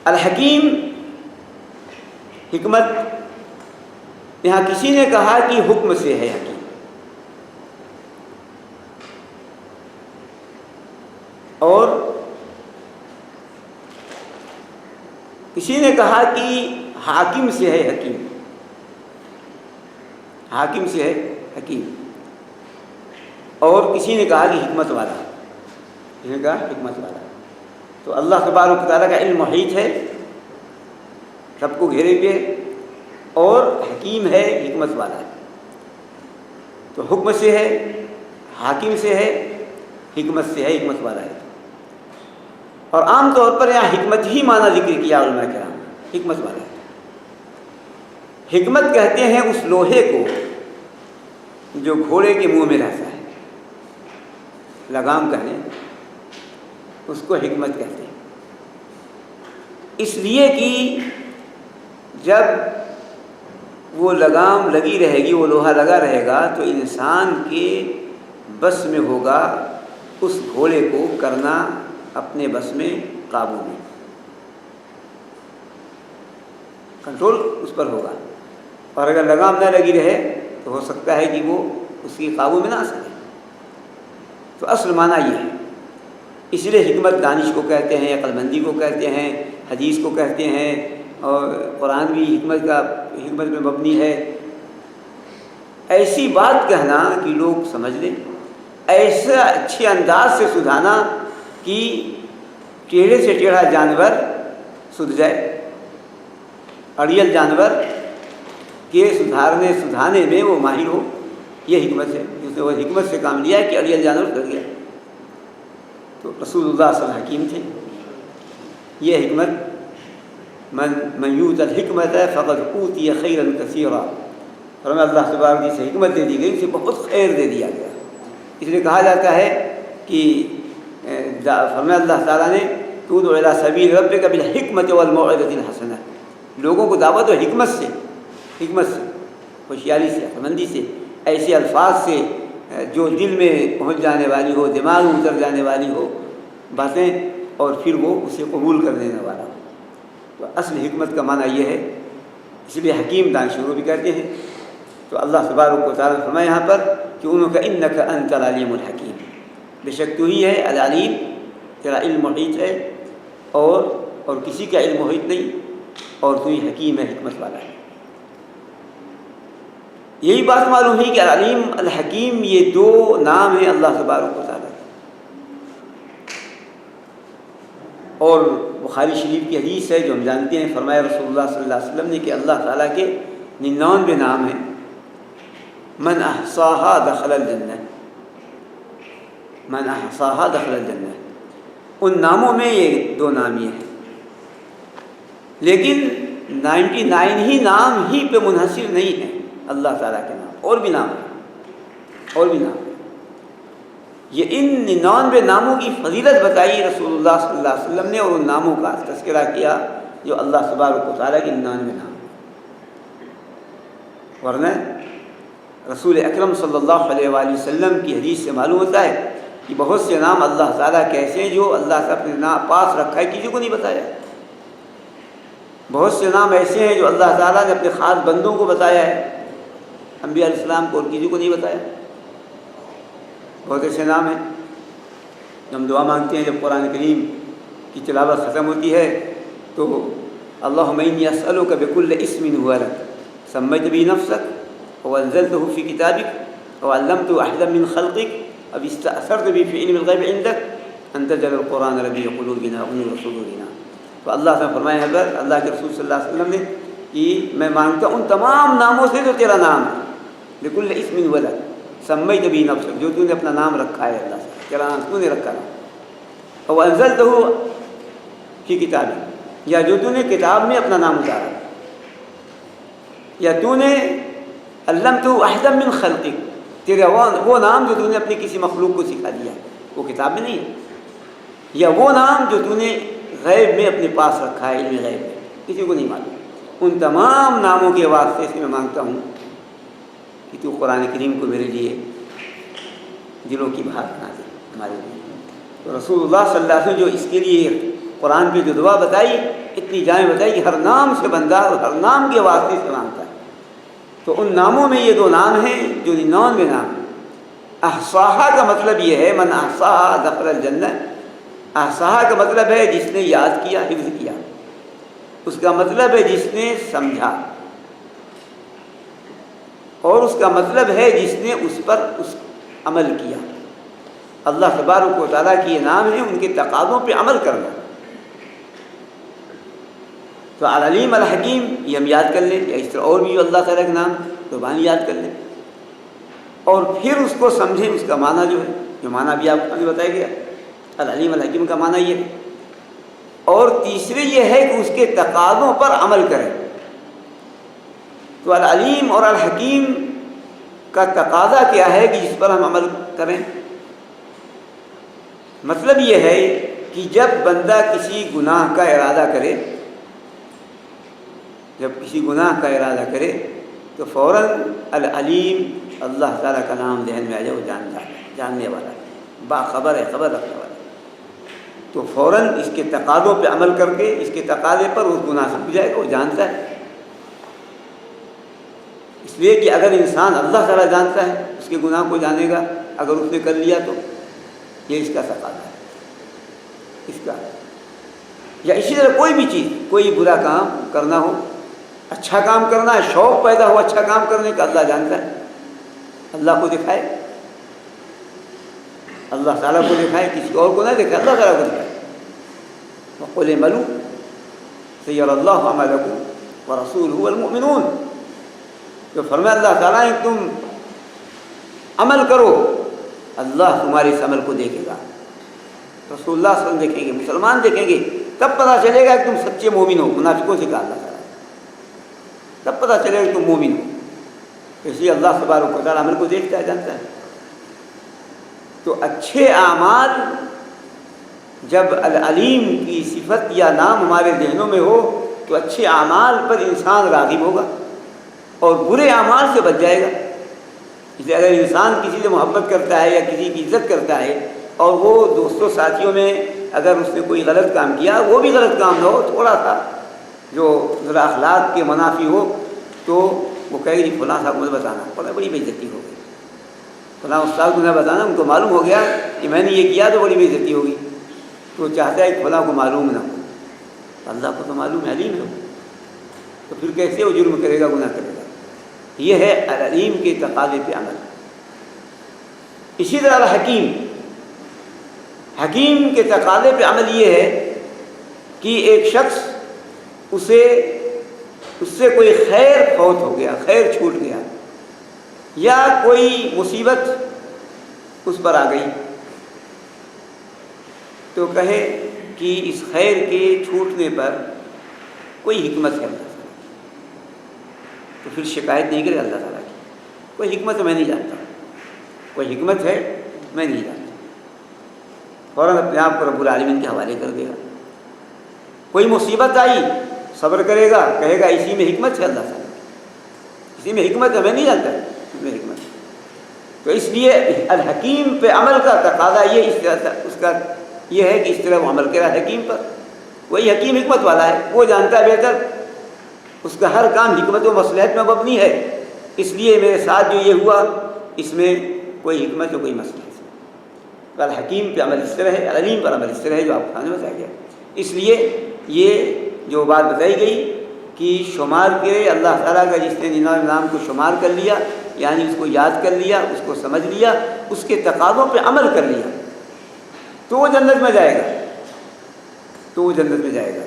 الحکیم حکمت، یہاں کسی نے کہا کہ حکم سے ہے حکیم، اور کسی نے کہا کہ حاکم سے ہے حکیم، حاکم سے ہے حکیم، اور کسی نے کہا کہ حکمت والا، کسی نے کہا حکمت والا۔ تو اللہ تبارک و تعالیٰ کا علم محیط ہے، سب کو گھیرے ہوئے، اور حکیم ہے، حکمت والا ہے۔ تو حکم سے ہے، حاکم سے ہے، حکمت سے ہے، حکمت والا ہے۔ اور عام طور پر یہاں حکمت ہی معنی ذکر کیا علماء کرام، حکمت والا ہے۔ حکمت کہتے ہیں اس لوہے کو جو گھوڑے کے منہ میں رہتا ہے، لگام کہہ لیں، اس کو حکمت کہتے ہیں، اس لیے کہ جب وہ لگام لگی رہے گی، وہ لوہا لگا رہے گا، تو انسان کے بس میں ہوگا اس گھوڑے کو کرنا اپنے بس میں، قابو میں، کنٹرول اس پر ہوگا۔ اور اگر لگام نہ لگی رہے تو ہو سکتا ہے کہ وہ اس کی قابو میں نہ آ سکے۔ تو اصل معنی یہ ہے، اس لیے حکمت دانش کو کہتے ہیں، عقل مندی کو کہتے ہیں، حدیث کو کہتے ہیں، اور قرآن بھی حکمت میں مبنی ہے۔ ایسی بات کہنا کہ لوگ سمجھ لیں، ایسا اچھے انداز سے سدھانا کہ ٹیڑھے سے ٹیڑھا جانور سدھ جائے، اڑیل جانور کے سدھانے میں وہ ماہر ہو، یہ حکمت ہے۔ اس نے وہ حکمت سے کام لیا ہے کہ اڑیل جانور سدھ گیا۔ تو رسول اللہ صلی اللہ علیہ وسلم حکیم تھے۔ یہ حکمت من یؤت الحکمت فقد اوتی خیرا کثیرا، فرمایا اللہ تبارک جی سے حکمت دے دی گئی، اسے بہت خیر دے دیا گیا۔ اس لیے کہا جاتا ہے کہ فرمایا اللہ تعالیٰ نے ادع الی سبیل ربک بالحکمت والموعظۃ الحسنہ، لوگوں کو دعوت و حکمت سے، ہوشیاری سے، عقلمندی سے، ایسے الفاظ سے جو دل میں پہنچ جانے والی ہو، دماغ میں اتر جانے والی ہو باتیں، اور پھر وہ اسے قبول کر لینے والا ہو۔ تو اصل حکمت کا معنی یہ ہے، اس لیے حکیم دانشوروں بھی کہتے ہیں۔ تو اللہ تبارک و تعالیٰ نے فرمایا یہاں پر کہ انہوں کا انک انت العلیم الحکیم، بے شک تو ہی ہے العلیم، تیرا علم محیط ہے، اور کسی کا علم محیط نہیں، اور تو ہی حکیم ہے، حکمت والا ہے۔ یہی بات معلوم ہوئی کہ العلیم الحکیم یہ دو نام ہیں اللہ تبارک و تعالیٰ کے۔ اور بخاری شریف کی حدیث ہے جو ہم جانتے ہیں، فرمایا رسول اللہ صلی اللہ علیہ وسلم نے کہ اللہ تعالیٰ کے 99 نام ہیں، من احصاها دخل الجنہ، من احصاها دخل الجنہ، ان ناموں میں یہ دو نام یہ ہیں، لیکن 99 ہی نام ہی پہ منحصر نہیں ہیں اللہ تعالیٰ کے نام، اور بھی نام ہیں، اور بھی نام ہیں۔ یہ ان 99 ناموں کی فضیلت بتائی رسول اللہ صلی اللہ علیہ وسلم نے، اور ان ناموں کا تذکرہ کیا جو اللہ تبارک و تعالیٰ کے 99 نام ہیں۔ ورنہ رسول اکرم صلی اللہ علیہ وآلہ وسلم کی حدیث سے معلوم ہوتا ہے کہ بہت سے نام اللہ تعالیٰ کے ایسے ہیں جو اللہ سے اپنے نام پاس رکھا ہے، کسی کو نہیں بتایا۔ بہت سے نام ایسے ہیں جو اللہ تعالیٰ نے اپنے خاص بندوں کو بتایا ہے، انبیاء علیہ السلام کو، اور کسی کو نہیں بتایا۔ بہت ایسے نام ہیں، ہم دعا مانگتے ہیں جب قرآن کریم کی تلاوت ختم ہوتی ہے تو اللہم انی اسألک بکل اسم ہوا لک سمیت بہ نفسک وانزلتہ فی کتابک وعلمتہ احدا من خلقک او استأثرت بہ فی علم الغیب عندک ان تجعل القرآن ربیع قلوبنا ونور صدورنا۔ تو اللہ سے فرمایا اگر اللہ کے رسول صلی اللہ علیہ وسلم نے کہ میں مانگتا ہوں ان تمام ناموں سے جو تیرا نام ہے، بکل اسم ہوا لک سمیت بہ نفسک، جو تو نے اپنا نام رکھا ہے، اللہ سے تیرا نام تو نے رکھا ہے، اور انزلتہ فی کتابک، یا جو تو نے کتاب میں اپنا نام اتارا، یا تو نے علمتہ احدا من خلقک، تیرا وہ نام جو تو نے اپنی کسی مخلوق کو سکھا دیا، وہ کتاب میں نہیں ہے، یا وہ نام جو تو نے غیب میں اپنے پاس رکھا ہے، علم غیب میں کسی کو نہیں معلوم، ان تمام ناموں کے واسطے سے میں مانگتا ہوں کہ تو قرآن کریم کو میرے لیے دلوں کی بہار بنا دے ہمارے لیے۔ تو رسول اللہ صلی اللہ علیہ وسلم جو اس کے لیے قرآن پہ جو دعا بتائی، اتنی جامع بتائی کہ ہر نام سے بندہ اور ہر نام کے واسطے سے مانگتا ہے۔ تو ان ناموں میں یہ 2 نام ہیں جو 99 نام ہیں۔ احصاہا کا مطلب یہ ہے من احصاہا دخل الجنہ۔ احصاہا کا مطلب ہے جس نے یاد کیا، حفظ کیا، اس کا مطلب ہے جس نے سمجھا، اور اس کا مطلب ہے جس نے اس پر عمل کیا۔ اللہ تبارک و تعالیٰ کے یہ نام ہیں، ان کے تقاضوں پہ عمل کرنا۔ تو العلیم الحکیم یہ ہم یاد کر لیں، یا اس طرح اور بھی اللہ تعالیٰ کے نام قربانی یاد کر لیں، اور پھر اس کو سمجھیں، اس کا معنی جو ہے، جو معنی بھی آپ کو بتایا گیا العلیم الحکیم کا معنی یہ ہے، اور تیسرے یہ ہے کہ اس کے تقاضوں پر عمل کریں۔ تو العلیم اور الحکیم کا تقاضا کیا ہے کہ جس پر ہم عمل کریں؟ مطلب یہ ہے کہ جب بندہ کسی گناہ کا ارادہ کرے، جب کسی گناہ کا ارادہ کرے تو فوراً العلیم اللہ تعالیٰ کا نام ذہن میں آ جائے، وہ جاننے والا ہے، باخبر ہے، خبر رکھنے والا ہے، تو فوراً اس کے تقاضوں پہ عمل کر کے اس کے تقاضے پر اس گناہ سے بچ جائے گا، وہ جانتا ہے۔ اس لیے کہ اگر انسان اللہ تعالیٰ جانتا ہے، اس کے گناہ کو جانے گا، اگر اس نے کر لیا تو یہ اس کا تقاضا ہے، اس کا۔ یا اسی طرح کوئی بھی چیز، کوئی برا کام کرنا ہو، اچھا کام کرنا ہے، شوق پیدا ہو اچھا کام کرنے کا، اللہ جانتا ہے، اللہ کو دکھائے، اللہ تعالیٰ کو دکھائے، کسی اور کو نہ دکھائے، اللہ تعالیٰ کو دکھائے۔ وَقُلِ اعْمَلُوا فَسَيَرَى اللَّهُ عَمَلَكُمْ وَرَسُولُهُ وَالْمُؤْمِنُونَ۔ جو فرمایا اللہ تعالیٰ نے تم عمل کرو، اللہ تمہارے اس عمل کو دیکھے گا، رسول اللہ صلی اللہ علیہ وسلم دیکھیں گے، مسلمان دیکھیں گے، تب پتہ چلے گا کہ تم سچے مومن ہو۔ منافقوں سے کہا اللہ تعالیٰ، تب پتہ چلے گا کہ تم مومن ہو۔ اس لیے اللہ تبارک و تعالیٰ عمل کو دیکھتا ہے، جانتا ہے۔ تو اچھے اعمال جب العلیم کی صفت یا نام ہمارے ذہنوں میں ہو تو اچھے اعمال پر انسان راغب ہوگا اور برے اعمال سے بچ جائے گا۔ اس لیے اگر انسان کسی سے محبت کرتا ہے یا کسی کی عزت کرتا ہے اور وہ دوستوں ساتھیوں میں اگر اس نے کوئی غلط کام کیا، وہ بھی غلط کام نہ ہو، تھوڑا سا جو ذرا اخلاق کے منافی ہو، تو وہ کہے گی فلاں صاحب مجھے بتانا، فلاں بڑی بے عزتی ہو گئی، فلاں استاد کو نہ بتانا، ان کو معلوم ہو گیا کہ میں نے یہ کیا تو بڑی بے عزتی ہوگی، تو چاہتا ہے کہ فلاں کو معلوم نہ ہو۔ اللہ کو تو معلوم ہے، علیم ہے، تو پھر کیسے وہ جرم کرے گا، گناہ کرے گا؟ یہ ہے العلیم کے تقاضے پہ عمل۔ اسی طرح الحکیم، حکیم کے تقاضے پہ عمل یہ ہے کہ ایک شخص اس سے کوئی خیر فوت ہو گیا، خیر چھوٹ گیا، یا کوئی مصیبت اس پر آ گئی، تو کہے کہ اس خیر کے چھوٹنے پر کوئی حکمت ہے اللہ تعالیٰ، تو پھر شکایت نہیں کرے اللہ تعالیٰ کی، کوئی حکمت ہے میں نہیں جانتا، کوئی حکمت ہے میں نہیں جانتا، فوراً اپنے آپ کو رب العالمین کے حوالے کر دے گا۔ کوئی مصیبت آئی، صبر کرے گا، کہے گا اسی میں حکمت ہے اللہ تعالیٰ، اسی میں حکمت ہے میں نہیں جانتا، اس میں حکمت ہے۔ تو اس لیے الحکیم پہ عمل کا تقاضا یہ اس طرح اس کا یہ ہے کہ اس طرح وہ عمل کرا حکیم پر۔ وہی حکیم حکمت والا ہے، وہ جانتا ہے بہتر، اس کا ہر کام حکمت و مصلحت میں مبنی ہے، اس لیے میرے ساتھ جو یہ ہوا اس میں کوئی حکمت و کوئی مصلحت ہے۔ الحکیم پہ عمل اس طرح ہے، العلیم پر عمل اس طرح ہے جو آپ کھانے میں بتایا گیا۔ اس لیے یہ جو بات بتائی گئی کہ شمار کرے اللہ تعالیٰ کا، جس نے نام کو شمار کر لیا، یعنی اس کو یاد کر لیا، اس کو سمجھ لیا، اس کے تقاضوں پہ عمل کر لیا، تو وہ جنت میں جائے گا، تو وہ جنت میں جائے گا۔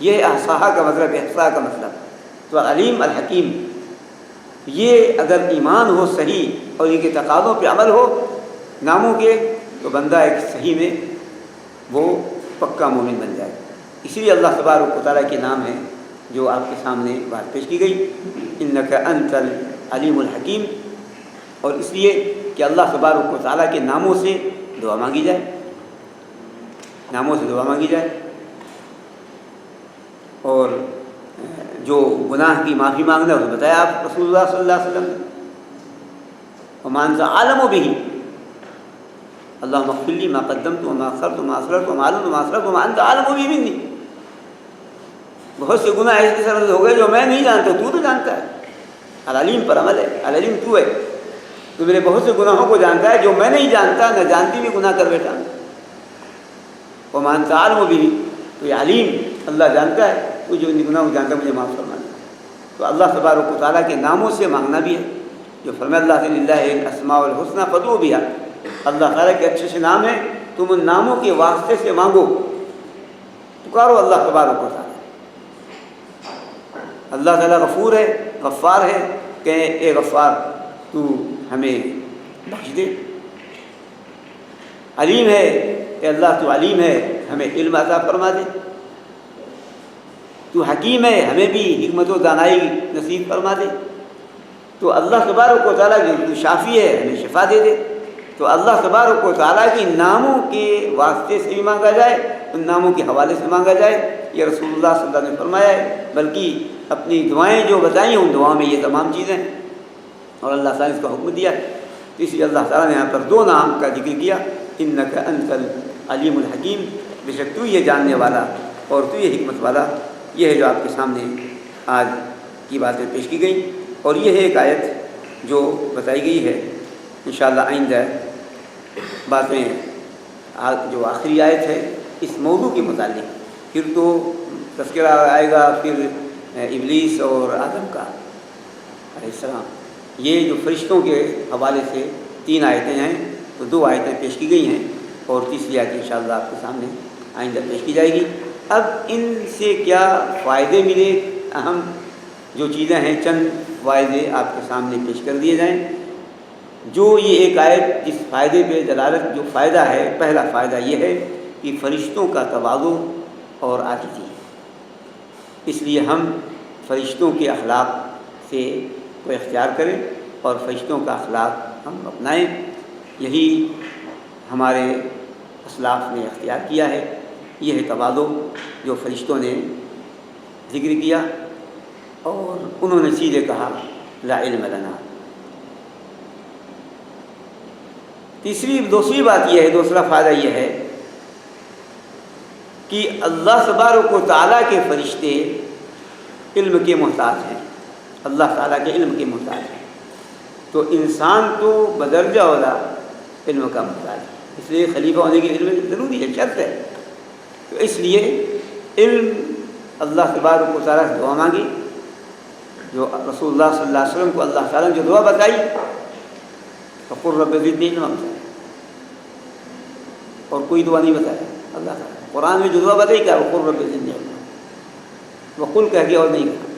یہ احصاء کا مطلب ہے، احصاء کا مطلب تو علیم الحکیم۔ یہ اگر ایمان ہو صحیح اور ان کے تقاضوں پہ عمل ہو ناموں کے، تو بندہ ایک صحیح میں وہ پکا مومن بن جائے۔ اسی لیے اللہ تبارک و تعالیٰ کے نام ہیں جو آپ کے سامنے بات پیش کی گئی، انک انت العلیم الحکیم، اور اس لیے کہ اللہ تبارک و تعالیٰ کے ناموں سے دعا مانگی جائے۔ ناموں سے دعا مانگی جائے، اور جو گناہ کی معافی مانگنا ہے وہ بتایا آپ رسول اللہ صلی اللہ علیہ وسلم نے، ومان ذا عالم بھی اللہم اغفر لی ما قدمت وما اخرت وما اسررت وما اعلنت وما اسررت وما انت عالم بھی منی. بہت سے گناہ ایسے سرد ہو گئے جو میں نہیں جانتا، تو جانتا ہے. العلیم پر عمل ہے، العلیم تو ہے، تو میرے بہت سے گناہوں کو جانتا ہے جو میں نہیں جانتا، نہ جانتی بھی گناہ کر بیٹھا. وما انت عالم بھی، تو یہ علیم اللہ جانتا ہے، تو جو ان گناہوں کو جانتا ہے مجھے معاف فرمانا. تو اللہ تبارک و تعالیٰ کے ناموں سے مانگنا بھی ہے، جو فرمایا اللہ للہ الاسماء الحسنى فادعوا بها. اللہ تعالیٰ کے اچھے سے نام ہیں، تم ان ناموں کے واسطے سے مانگو، پکارو اللہ تبارک و تعالیٰ. اللہ تعالیٰ غفور ہے، غفار ہے، کہ اے غفار تو ہمیں بخش دے. علیم ہے، اے اللہ تو علیم ہے، ہمیں علم عطا فرما دے. تو حکیم ہے، ہمیں بھی حکمت و دانائی نصیب فرما دے. تو اللہ تبارک و تعالیٰ جو شافی ہے ہمیں شفا دے دے. تو اللہ تبارک و تعالیٰ کی ناموں کے واسطے سے بھی مانگا جائے، ان ناموں کے حوالے سے مانگا جائے، یہ رسول اللہ صلی اللہ علیہ وسلم نے فرمایا ہے. بلکہ اپنی دعائیں جو بتائیں ان دعاؤں میں یہ تمام چیزیں ہیں، اور اللہ تعالیٰ نے اس کا حکم دیا. تو اس لیے اللہ تعالیٰ نے یہاں پر دو نام کا ذکر کیا، انک انت العلیم الحکیم، بے شک تو یہ جاننے والا اور تو یہ حکمت والا. یہ ہے جو آپ کے سامنے آج کی باتیں پیش کی گئیں، اور یہ ہے ایک آیت جو بتائی گئی ہے. انشاءاللہ آئندہ باتیں جو آخری آیت ہے اس موضوع کے متعلق، پھر تو تذکرہ آئے گا، پھر ابلیس اور آدم کا علیہ السلام. یہ جو فرشتوں کے حوالے سے 3 آیتیں ہیں، تو 2 آیتیں پیش کی گئی ہیں، اور تیسری آیت انشاءاللہ آپ کے سامنے آئندہ پیش کی جائے گی. اب ان سے کیا فائدے ملے، اہم جو چیزیں ہیں چند فائدے آپ کے سامنے پیش کر دیے جائیں. جو یہ ایک آیت جس فائدے پہ دلالت، جو فائدہ ہے، پہلا فائدہ یہ ہے کہ فرشتوں کا تواضع اور عاجزی. اس لیے ہم فرشتوں کے اخلاق سے کو اختیار کریں اور فرشتوں کا اخلاق ہم اپنائیں. یہی ہمارے اسلاف نے اختیار کیا ہے. یہ ہے تواضع جو فرشتوں نے ذکر کیا، اور انہوں نے سیدھے کہا لا علم لنا. دوسری بات یہ ہے، دوسرا فائدہ یہ ہے کہ اللہ تبارک و تعالیٰ کے فرشتے علم کے محتاج ہیں، اللہ تعالیٰ کے علم کے محتاج ہیں. تو انسان تو بدرجہ اولا علم کا محتاج ہے، اس لیے خلیفہ ہونے کے علم ضروری ہے، شرط ہے. تو اس لیے علم اللہ تبارک و تعالیٰ سے دعا مانگی. جو رسول اللہ صلی اللہ علیہ وسلم کو اللہ تعالیٰ نے جو دعا بتائی، فقل رب زدنی علما، اور کوئی دعا نہیں بتایا. اللہ تعالیٰ قرآن میں جو دعا بتائی کیا، وقل رب زدنی علما، وقل کہہ کے اور نہیں کہا.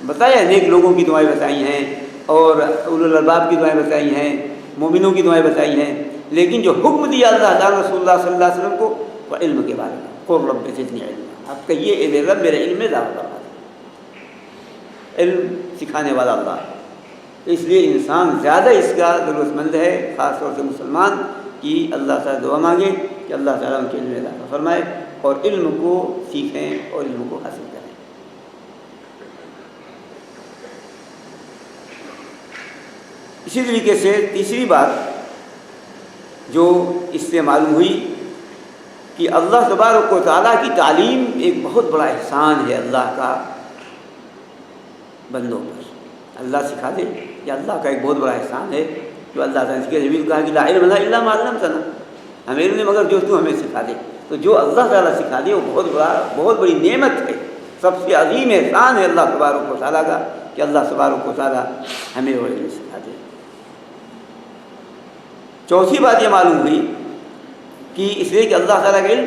بتایا نیک لوگوں کی دعائیں بتائی ہیں، اور اولو الالباب کی دعائیں بتائی ہیں، مومنوں کی دعائیں بتائی ہیں، لیکن جو حکم دیا اللہ تعالیٰ رسول اللہ صلی اللہ علیہ وسلم کو وہ علم کے بارے میں، قل رب زدنی علما. آپ کہیے اے میرے رب میرے علم میں اضافہ فرما دے. علم سکھانے والا اللہ. اس لیے انسان زیادہ اس کا ضرورت مند ہے، خاص طور سے مسلمان، کہ اللہ تعالیٰ دعا مانگے کہ اللہ تعالیٰ ان کے علم میں اضافہ فرمائے، اور علم کو سیکھیں اور علم کو حاصل کریں. اسی طریقے سے تیسری بات جو اس سے معلوم ہوئی کہ اللہ تبارک و تعالیٰ کی تعلیم ایک بہت بڑا احسان ہے اللہ کا بندوں پر. اللہ سکھا دے، یہ اللہ کا ایک بہت بڑا احسان ہے جو اللہ تعالیٰ نے کہا کہ لا علم لنا الا ما علمتنا، ہمیں علم مگر جو تو ہمیں سکھا دے. تو جو اللہ تعالیٰ سکھا دے وہ بہت بڑی نعمت ہے، سب سے عظیم احسان ہے اللہ تبارک و تعالیٰ کا کہ اللہ تبارک و تعالیٰ ہمیں وہ علم سکھا دے. چوتھی بات یہ معلوم ہوئی کہ اس لیے کہ اللہ تعالیٰ کے علم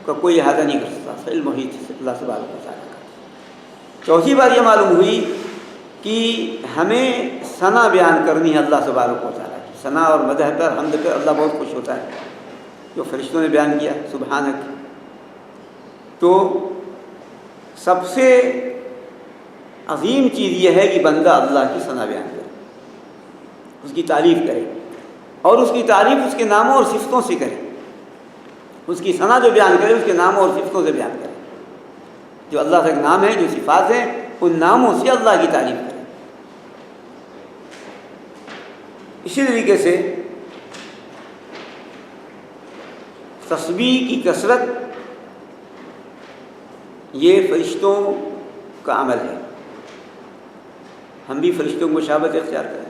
کا کوئی احاطہ نہیں کر سکتا، علم وحید اللہ تبارک و تعالیٰ کا. چوتھی بات یہ معلوم ہوئی کہ ہمیں ثنا بیان کرنی ہے اللہ تبارک و تعالیٰ کی. ثنا اور مدح پر، حمد پر اللہ بہت خوش ہوتا ہے، جو فرشتوں نے بیان کیا سبحانک. تو سب سے عظیم چیز یہ ہے کہ بندہ اللہ کی ثنا بیان کرے، اس کی تعریف کرے. اور اس کی تعریف اس کے ناموں اور صفتوں سے کرے، اس کی ثنا جو بیان کرے اس کے ناموں اور صفتوں سے بیان کرے، جو اللہ کا ایک نام ہے، جو صفات ہیں، ان ناموں سے اللہ کی تعریف کرے۔ اسی طریقے سے تسبیح کی کثرت یہ فرشتوں کا عمل ہے، ہم بھی فرشتوں کو مشابہت اختیار کریں۔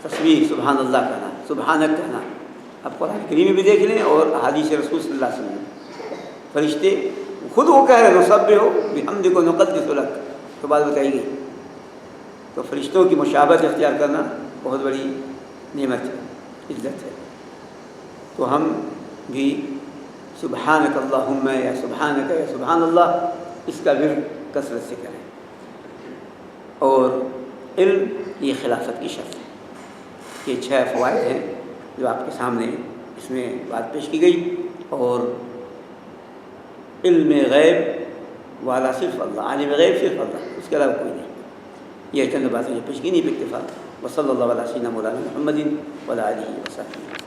تسبیح، سبحان اللہ کہنا، سبحانک کہنا، اب قرآن کریم میں بھی دیکھ لیں اور احادیث رسول صلی اللہ علیہ وسلم، فرشتے خود وہ کہہ رہے نسبح بحمدک ونقدس لک، تو بات بتائی گئی۔ تو فرشتوں کی مشابہت اختیار کرنا بہت بڑی نعمت ہے، عزت ہے۔ تو ہم بھی سبحانک اللہم یا سبحانک یا سبحان اللہ اس کا ورد کثرت سے کریں۔ اور علم یہ خلافت کی شرط ہے۔ یہ 6 فوائد ہیں جو آپ کے سامنے اس میں بات پیش کی گئی۔ اور علم غیب والا صرف اللہ، عالم غیب صرف اللہ، اس کے علاوہ کوئی نہیں۔ یہ چند باتیں جو پیش کی نہیں، باکتفا وصلی اللہ علیہ سیدنا مولانا محمد وعلی آلہ وصحبہ۔